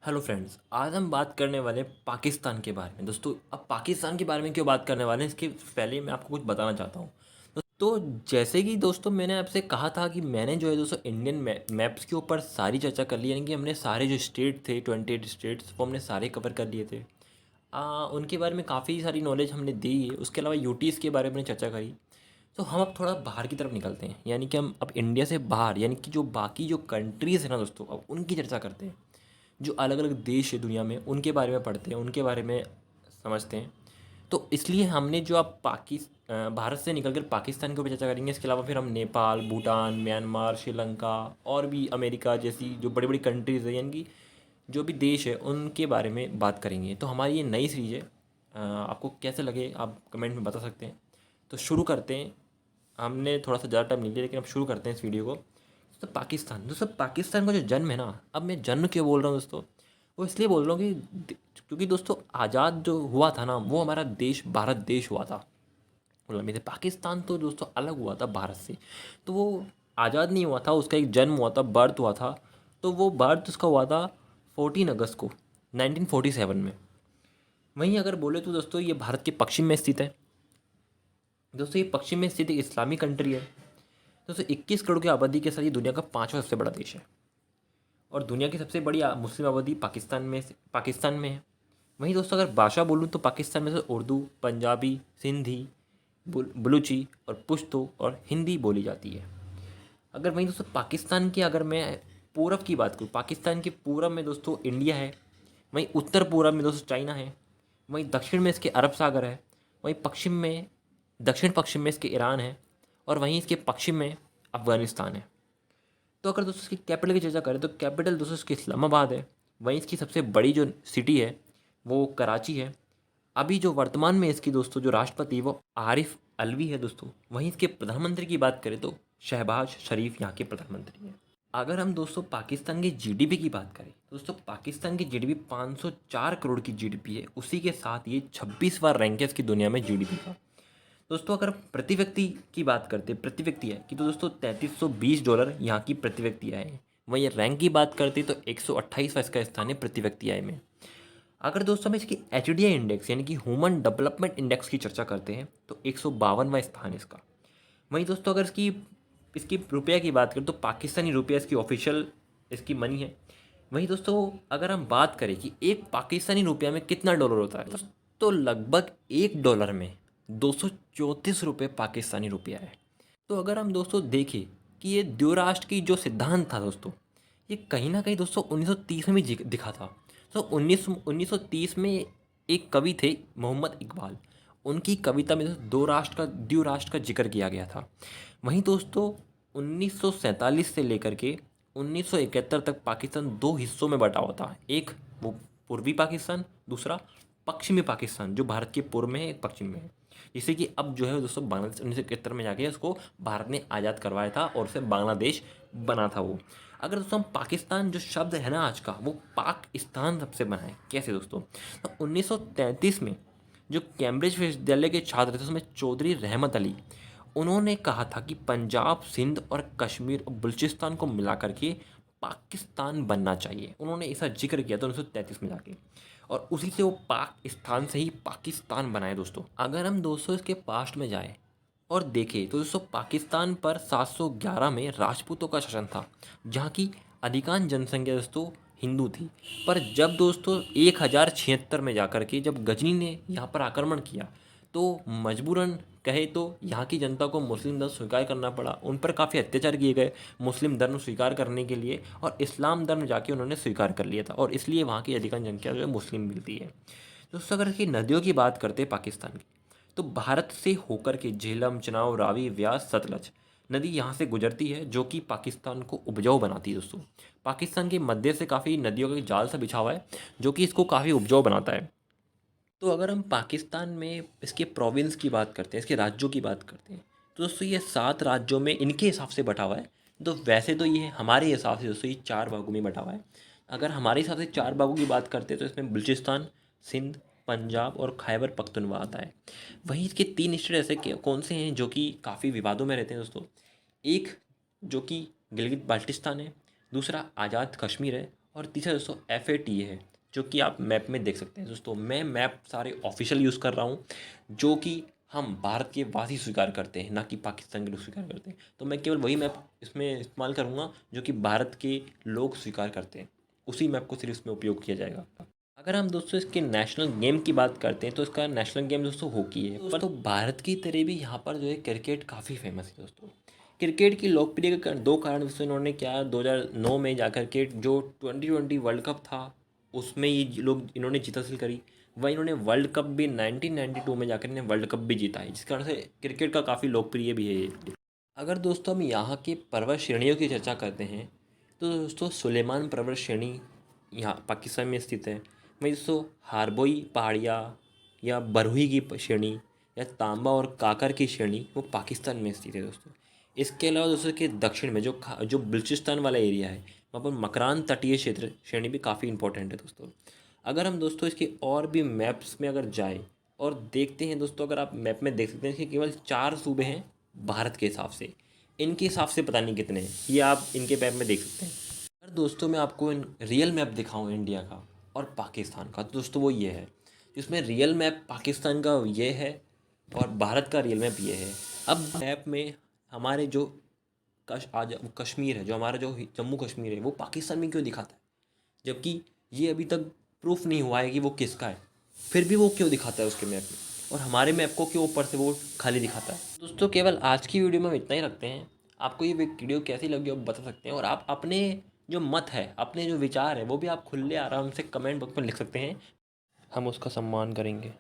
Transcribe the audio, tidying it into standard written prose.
Hello friends, आज हम बात करने वाले हैं पाकिस्तान के बारे में। दोस्तों, अब पाकिस्तान के बारे में क्यों बात करने वाले हैं, इसके पहले मैं आपको कुछ बताना चाहता हूँ। तो जैसे कि दोस्तों मैंने आपसे कहा था कि मैंने जो है दोस्तों इंडियन मैप्स के ऊपर सारी चर्चा कर ली, यानी कि हमने सारे जो स्टेट थे 28 स्टेट्स वो हमने सारे कवर कर लिए थे। उनके बारे में काफ़ी सारी नॉलेज हमने दी है। उसके अलावा यूटीज़ के बारे में चर्चा करी। तो हम अब थोड़ा बाहर की तरफ निकलते हैं, यानी कि हम अब इंडिया से बाहर, यानी कि जो बाकी जो कंट्रीज़ हैं ना दोस्तों, अब उनकी चर्चा करते हैं। जो अलग अलग देश है दुनिया में, उनके बारे में पढ़ते हैं, उनके बारे में समझते हैं। तो इसलिए हमने जो अब भारत से निकल कर पाकिस्तान के ऊपर चर्चा करेंगे। इसके अलावा फिर हम नेपाल, भूटान, म्यांमार, श्रीलंका और भी अमेरिका जैसी जो बड़ी बड़ी कंट्रीज़ है, यानी कि जो भी देश है उनके बारे में बात करेंगे। तो हमारी ये नई सीरीज है। आपको कैसे लगे आप कमेंट में बता सकते हैं। तो शुरू करते हैं। हमने थोड़ा सा ज़्यादा टाइम नहीं लिया, लेकिन अब शुरू करते हैं इस वीडियो को। तो पाकिस्तान, दोस्तों पाकिस्तान का जो जन्म है ना, अब मैं जन्म क्यों बोल रहा हूँ दोस्तों, वो इसलिए बोल रहा हूँ कि क्योंकि दोस्तों आज़ाद जो हुआ था ना, वो हमारा देश भारत देश हुआ था। मतलब मेरे पाकिस्तान तो दोस्तों अलग हुआ था भारत से। तो वो आज़ाद नहीं हुआ था, उसका एक जन्म हुआ था, बर्थ हुआ था। तो वो बर्थ उसका हुआ था 14 अगस्त को 1947 में। वहीं अगर बोले तो दोस्तों ये भारत के पश्चिम में स्थित है। दोस्तों ये पश्चिम में स्थित एक इस्लामिक कंट्री है। दोस्तों 21 करोड़ की आबादी के साथ ये दुनिया का पाँचवा सबसे बड़ा देश है। और दुनिया की सबसे बड़ी मुस्लिम आबादी पाकिस्तान में है। वहीं दोस्तों अगर भाषा बोलूँ तो पाकिस्तान में से उर्दू, पंजाबी, सिंधी, बलूची और पुश्तो और हिंदी बोली जाती है। अगर वहीं दोस्तों पाकिस्तान की अगर मैं पूरब की बात करूँ, पाकिस्तान के पूरब में दोस्तों इंडिया है। वहीं उत्तर पूरब में दोस्तों चाइना है। वहीं दक्षिण में इसके अरब सागर है। वहीं दक्षिण पश्चिम में इसके ईरान है। और वहीं इसके पश्चिम में अफ़गानिस्तान है। तो अगर दोस्तों इसकी कैपिटल की चर्चा करें तो कैपिटल दोस्तों इसकी इस्लामाबाद है। वहीं इसकी सबसे बड़ी जो सिटी है वो कराची है। अभी जो वर्तमान में इसकी दोस्तों जो राष्ट्रपति है वो आरिफ अलवी है दोस्तों। वहीं इसके प्रधानमंत्री की बात करें तो शहबाज शरीफ यहाँ के प्रधानमंत्री हैं। अगर हम दोस्तों पाकिस्तान की जीडीपी की बात करें तो दोस्तों पाकिस्तान की जीडीपी 504 करोड़ की जीडीपी है। उसी के साथ ये 26वां रैंक है इसकी दुनिया में जीडीपी का। दोस्तों अगर प्रति व्यक्ति की बात करते हैं, प्रति व्यक्ति है कि तो दोस्तों $3320 यहाँ की प्रति व्यक्ति आय है। वहीं रैंक की बात करते हैं तो 128वां इसका स्थान है प्रति व्यक्ति आय में। अगर दोस्तों हम इसकी एचडीआई इंडेक्स यानी कि ह्यूमन डेवलपमेंट इंडेक्स की चर्चा करते हैं तो 152वां स्थान है इसका। वहीं दोस्तों अगर इसकी इसकी रुपया की बात करें तो पाकिस्तानी रुपया इसकी ऑफिशियल इसकी मनी है। वहीं दोस्तों अगर हम बात करें कि एक पाकिस्तानी रुपया में कितना डॉलर होता है, तो लगभग $1 में 234 रुपये पाकिस्तानी रुपया है। तो अगर हम दोस्तों देखें कि ये द्विराष्ट्र की जो सिद्धांत था दोस्तों, ये कहीं ना कहीं दोस्तों 1930 में भी दिखा था। तो 1930 में एक कवि थे मोहम्मद इकबाल। उनकी कविता में दोस्तों द्विराष्ट्र का जिक्र किया गया था। वहीं दोस्तों 1947 से लेकर के 1971 तक पाकिस्तान दो हिस्सों में बटा हुआ था। एक वो पूर्वी पाकिस्तान, दूसरा पश्चिमी पाकिस्तान जो भारत के पूर्व में है, एक पश्चिम में है। जैसे कि अब जो है दोस्तों बांग्लादेश 1971 में जाके उसको भारत ने आज़ाद करवाया था और उसे बांग्लादेश बना था वो। अगर दोस्तों हम पाकिस्तान जो शब्द है ना आज का, वो पाकिस्तान सबसे बना है। कैसे दोस्तों, तो 1933 में जो कैम्ब्रिज विश्वविद्यालय के छात्र थे उसमें चौधरी रहमत अली, उन्होंने कहा था कि पंजाब, सिंध और कश्मीर और बलूचिस्तान को मिला करके पाकिस्तान बनना चाहिए। उन्होंने ऐसा जिक्र किया था 1933 में जाके, और उसी से वो पाकिस्तान से ही पाकिस्तान बनाए दोस्तों। अगर हम दोस्तों इसके पास्ट में जाएं और देखें तो दोस्तों पाकिस्तान पर 711 में राजपूतों का शासन था, जहाँ की अधिकांश जनसंख्या दोस्तों हिंदू थी। पर जब दोस्तों 1076 में जाकर के जब गजनी ने यहाँ पर आक्रमण किया तो मजबूरन कहे तो यहाँ की जनता को मुस्लिम धर्म स्वीकार करना पड़ा। उन पर काफ़ी अत्याचार किए गए मुस्लिम धर्म स्वीकार करने के लिए, और इस्लाम धर्म जाके उन्होंने स्वीकार कर लिया था, और इसलिए वहाँ की अधिकांश जनता जो है मुस्लिम मिलती है। दोस्तों अगर की नदियों की बात करते हैं पाकिस्तान की, तो भारत से होकर के झेलम, चनाव, रावी, व्यास, सतलज नदी यहाँ से गुजरती है, जो कि पाकिस्तान को उपजाऊ बनाती है दोस्तों। पाकिस्तान के मध्य से काफ़ी नदियों का जाल सा बिछा हुआ है, जो कि इसको काफ़ी उपजाऊ बनाता है। तो अगर हम पाकिस्तान में इसके प्रोविंस की बात करते हैं, इसके राज्यों की बात करते हैं, तो दोस्तों ये 7 राज्यों में इनके हिसाब से बटा हुआ है। तो वैसे तो ये हमारे हिसाब से दोस्तों ये 4 भागों में बटा हुआ है। अगर हमारे हिसाब से 4 भागों की बात करते हैं तो इसमें बलूचिस्तान, सिंध, पंजाब और खैबर पख्तूनख्वा आता है। वहीं इसके 3 स्टेट ऐसे कौन से हैं जो कि काफ़ी विवादों में रहते हैं दोस्तों। एक जो कि गिलगित बाल्टिस्तान है, दूसरा आज़ाद कश्मीर है, और तीसरा दोस्तों FATA है, जो कि आप मैप में देख सकते हैं। दोस्तों मैं मैप सारे ऑफिशियल यूज़ कर रहा हूँ, जो कि हम भारत के वासी स्वीकार करते हैं, ना कि पाकिस्तान के लोग स्वीकार करते हैं। तो मैं केवल वही मैप इसमें इस्तेमाल करूँगा जो कि भारत के लोग स्वीकार करते हैं, उसी मैप को सिर्फ इसमें उपयोग किया जाएगा। अगर हम दोस्तों इसके नेशनल गेम की बात करते हैं तो इसका नेशनल गेम दोस्तों हॉकी है। पर तो भारत की तरह भी यहाँ पर जो है क्रिकेट काफ़ी फेमस है दोस्तों। क्रिकेट की लोकप्रिय के दो कारण दोस्तों इन्होंने क्या 2009 में जाकर के जो 2020 वर्ल्ड कप था उसमें ये लोग इन्होंने जीत हासिल करी। वह इन्होंने वर्ल्ड कप भी 1992 में जाकर इन्हें वर्ल्ड कप भी जीता है, जिस कारण से क्रिकेट का काफ़ी लोकप्रिय भी है ये। अगर दोस्तों हम यहाँ की पर्वत श्रेणियों की चर्चा करते हैं तो दोस्तों सुलेमान पर्वत श्रेणी यहाँ पाकिस्तान में स्थित है। वहीं दोस्तों हारबोई पहाड़ियाँ या बरुई की श्रेणी या तांबा और काकर की श्रेणी वो पाकिस्तान में स्थित है दोस्तों। इसके अलावा दोस्तों के दक्षिण में जो बलूचिस्तान वाला एरिया है वहाँ पर मकरान तटीय क्षेत्र श्रेणी भी काफ़ी इंपॉर्टेंट है दोस्तों। अगर हम दोस्तों इसके और भी मैप्स में अगर जाए और देखते हैं दोस्तों, अगर आप मैप में देख सकते हैं कि केवल 4 सूबे हैं भारत के हिसाब से, इनके हिसाब से पता नहीं कितने हैं, ये आप इनके मैप में देख सकते हैं। अगर दोस्तों मैं आपको रियल मैप दिखाऊं इंडिया का और पाकिस्तान का, तो दोस्तों वो ये है, जिसमें रियल मैप पाकिस्तान का ये है और भारत का रियल मैप ये है। अब मैप में हमारे जो कश्मीर है, जो हमारा जो जम्मू कश्मीर है वो पाकिस्तान में क्यों दिखाता है, जबकि ये अभी तक प्रूफ नहीं हुआ है कि वो किसका है, फिर भी वो क्यों दिखाता है उसके मैप में, और हमारे मैप को क्यों ऊपर से वो खाली दिखाता है। दोस्तों केवल आज की वीडियो में हम इतना ही रखते हैं। आपको ये वीडियो कैसी लगी आप बता सकते हैं, और आप अपने जो मत है, अपने जो विचार है वो भी आप खुले आराम से कमेंट बॉक्स में लिख सकते हैं, हम उसका सम्मान करेंगे।